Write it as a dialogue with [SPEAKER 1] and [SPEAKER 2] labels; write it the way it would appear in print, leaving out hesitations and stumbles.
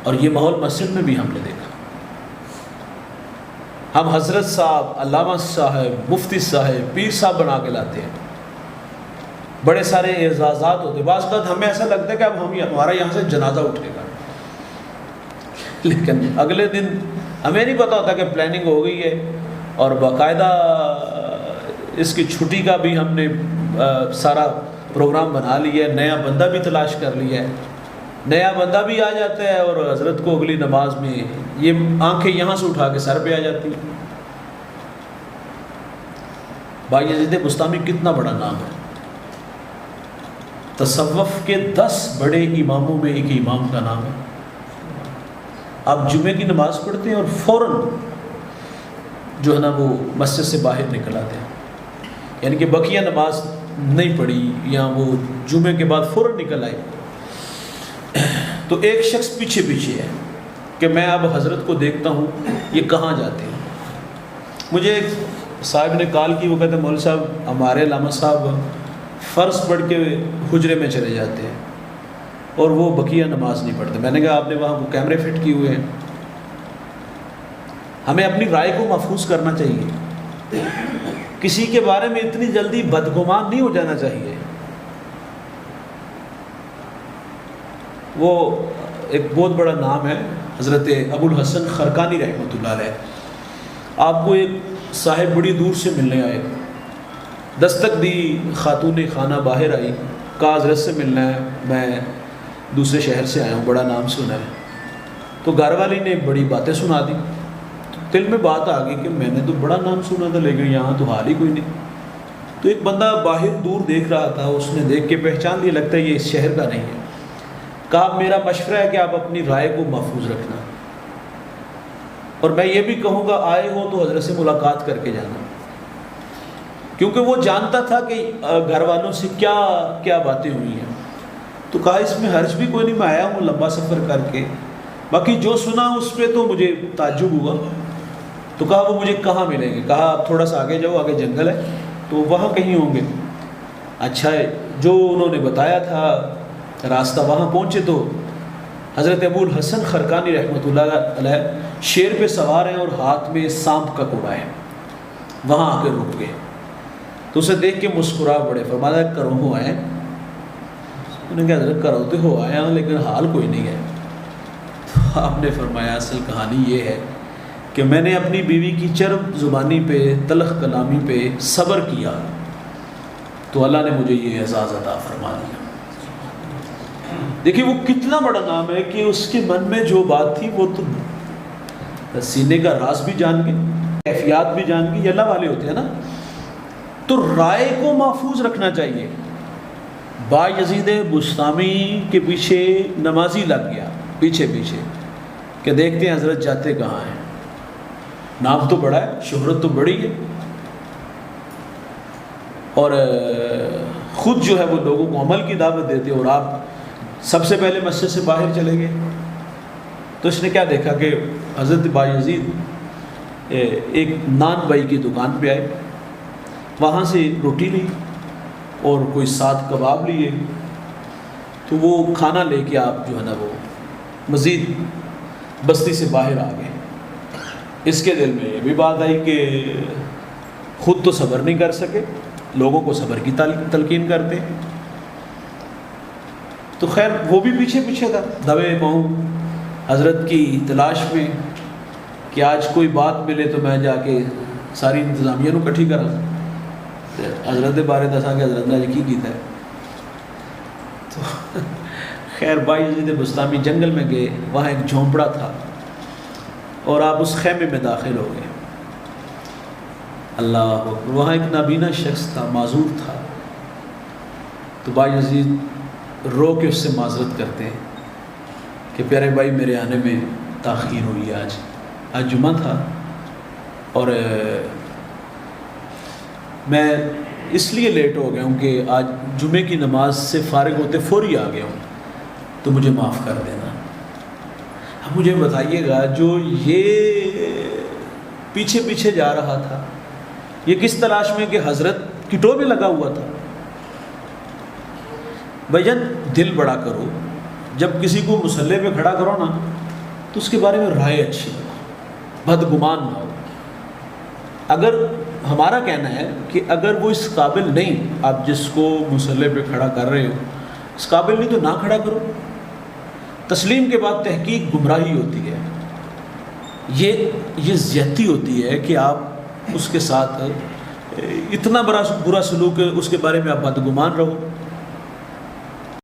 [SPEAKER 1] اور یہ ماحول مسجد میں بھی ہم نے دیکھا. ہم حضرت صاحب، علامہ صاحب، مفتی صاحب، پیر صاحب بنا کے لاتے ہیں، بڑے سارے اعزازات ہوتے ہیں. بعض اوقات ہمیں ایسا لگتا ہے کہ اب ہمارا یہاں سے جنازہ اٹھے گا، لیکن اگلے دن ہمیں نہیں پتہ ہوتا کہ پلاننگ ہو گئی ہے، اور باقاعدہ اس کی چھٹی کا بھی ہم نے سارا پروگرام بنا لیا ہے، نیا بندہ بھی تلاش کر لیا ہے، نیا بندہ بھی آ جاتا ہے، اور حضرت کو اگلی نماز میں یہ آنکھیں یہاں سے اٹھا کے سر پہ آ جاتی ہیں. بایزید بسطامی کتنا بڑا نام ہے. تصوف کے 10 بڑے اماموں میں ایک امام کا نام ہے. آپ جمعے کی نماز پڑھتے ہیں اور فوراً جو ہے نا وہ مسجد سے باہر نکل آتے ہیں، یعنی کہ بقیہ نماز نہیں پڑھی یا وہ جمعے کے بعد فوراً نکل آئے. تو ایک شخص پیچھے پیچھے ہے کہ میں اب حضرت کو دیکھتا ہوں یہ کہاں جاتے ہیں. مجھے ایک صاحب نے کال کی، وہ کہتے ہیں مولوی صاحب ہمارے علامہ صاحب فرض پڑھ کے حجرے میں چلے جاتے ہیں اور وہ بقیہ نماز نہیں پڑھتے. میں نے کہا آپ نے وہاں وہ کیمرے فٹ کیے ہوئے ہیں، ہمیں اپنی رائے کو محفوظ کرنا چاہیے، کسی کے بارے میں اتنی جلدی بدگمان نہیں ہو جانا چاہیے. وہ ایک بہت بڑا نام ہے حضرت ابو الحسن خرقانی رحمۃ اللہ علیہ. آپ کو ایک صاحب بڑی دور سے ملنے آئے، دستک دی، خاتون خانہ باہر آئی، کہا حضرت سے ملنا ہے، میں دوسرے شہر سے آیا ہوں، بڑا نام سنا ہے. تو گھر والی نے بڑی باتیں سنا دی. دل میں بات آ گئی کہ میں نے تو بڑا نام سنا تھا لیکن یہاں تو حال ہی کوئی نہیں. تو ایک بندہ باہر دور دیکھ رہا تھا، اس نے دیکھ کے پہچان لیا، لگتا ہے یہ اس شہر کا نہیں ہے. کہا میرا مشورہ ہے کہ آپ اپنی رائے کو محفوظ رکھنا، اور میں یہ بھی کہوں گا آئے ہو تو حضرت سے ملاقات کر کے جانا، کیونکہ وہ جانتا تھا کہ گھر والوں سے کیا کیا باتیں ہوئی ہیں. تو کہا اس میں حرج بھی کوئی نہیں، میں آیا ہوں لمبا سفر کر کے، باقی جو سنا اس پہ تو مجھے تعجب ہوا. تو کہا وہ مجھے کہاں ملیں گے؟ کہا آپ تھوڑا سا آگے جاؤ، آگے جنگل ہے تو وہاں کہیں ہوں گے. اچھا ہے، جو انہوں نے بتایا تھا راستہ وہاں پہنچے تو حضرت ابو الحسن خرقانی رحمۃ اللہ علیہ شیر پہ سوار ہیں اور ہاتھ میں سانپ کا کوڑا ہے. وہاں آ کے رک گئے تو اسے دیکھ کے مسکرا پڑے، فرمایا کرو ہو آئے. انہوں نے کہا حضرت کرو تو ہو آیا ہوں لیکن حال کوئی نہیں ہے. تو آپ نے فرمایا اصل کہانی یہ ہے کہ میں نے اپنی بیوی کی چرب زبانی پہ، تلخ کلامی پہ صبر کیا تو اللہ نے مجھے یہ اعزاز عطا فرما دیا. دیکھیے وہ کتنا بڑا نام ہے کہ اس کے من میں جو بات تھی وہ تو سینے کا راز بھی جان گئے، کیفیات بھی جان گئی. یہ اللہ والے ہوتے ہیں نا. تو رائے کو محفوظ رکھنا چاہیے. بایزید بسطامی کے پیچھے نمازی لگ گیا پیچھے پیچھے کہ دیکھتے ہیں حضرت جاتے کہاں ہیں. نام تو بڑا ہے، شہرت تو بڑی ہے، اور خود جو ہے وہ لوگوں کو عمل کی دعوت دیتے، اور آپ سب سے پہلے مسجد سے باہر چلے گئے. تو اس نے کیا دیکھا کہ حضرت بایزید ایک نان بائی کی دکان پہ آئے، وہاں سے روٹی لی اور کوئی 7 کباب لیے. تو وہ کھانا لے کے آپ جو ہے نا وہ مزید بستی سے باہر آ گئے. اس کے دل میں یہ بھی بات آئی کہ خود تو صبر نہیں کر سکے، لوگوں کو صبر کی تلقین کرتے. تو خیر وہ بھی پیچھے پیچھے تھا دوے مہو حضرت کی تلاش میں کہ آج کوئی بات ملے تو میں جا کے ساری انتظامیہ نو کٹھی کرا. حضرت کے بارے دساں کہ حضرت نے کی کیتا ہے. تو خیر بایزید بسطامی جنگل میں گئے، وہاں ایک جھونپڑا تھا اور آپ اس خیمے میں داخل ہو گئے. اللہ اکبر، وہاں ایک نابینا شخص تھا، معذور تھا. تو بایزید رو کے اس سے معذرت کرتے ہیں کہ پیارے بھائی میرے آنے میں تاخیر ہوئی، آج جمعہ تھا اور میں اس لیے لیٹ ہو گیا ہوں کہ آج جمعے کی نماز سے فارغ ہوتے فوری آ گیا ہوں، تو مجھے معاف کر دینا. اب مجھے بتائیے گا جو یہ پیچھے پیچھے جا رہا تھا یہ کس تلاش میں کہ حضرت کی ٹو میں لگا ہوا تھا. بھائی جان دل بڑا کرو، جب کسی کو مسلح پہ کھڑا کرو نا تو اس کے بارے میں رائے اچھی ہو، بدگمان نہ ہو۔ اگر ہمارا کہنا ہے کہ اگر وہ اس قابل نہیں، آپ جس کو مسلح پہ کھڑا کر رہے ہو اس قابل نہیں تو نہ کھڑا کرو۔ تسلیم کے بعد تحقیق گمراہی ہوتی ہے، یہ زیادتی ہوتی ہے کہ آپ اس کے ساتھ اتنا برا سلوک ہے، اس کے بارے میں آپ بدگمان رہو۔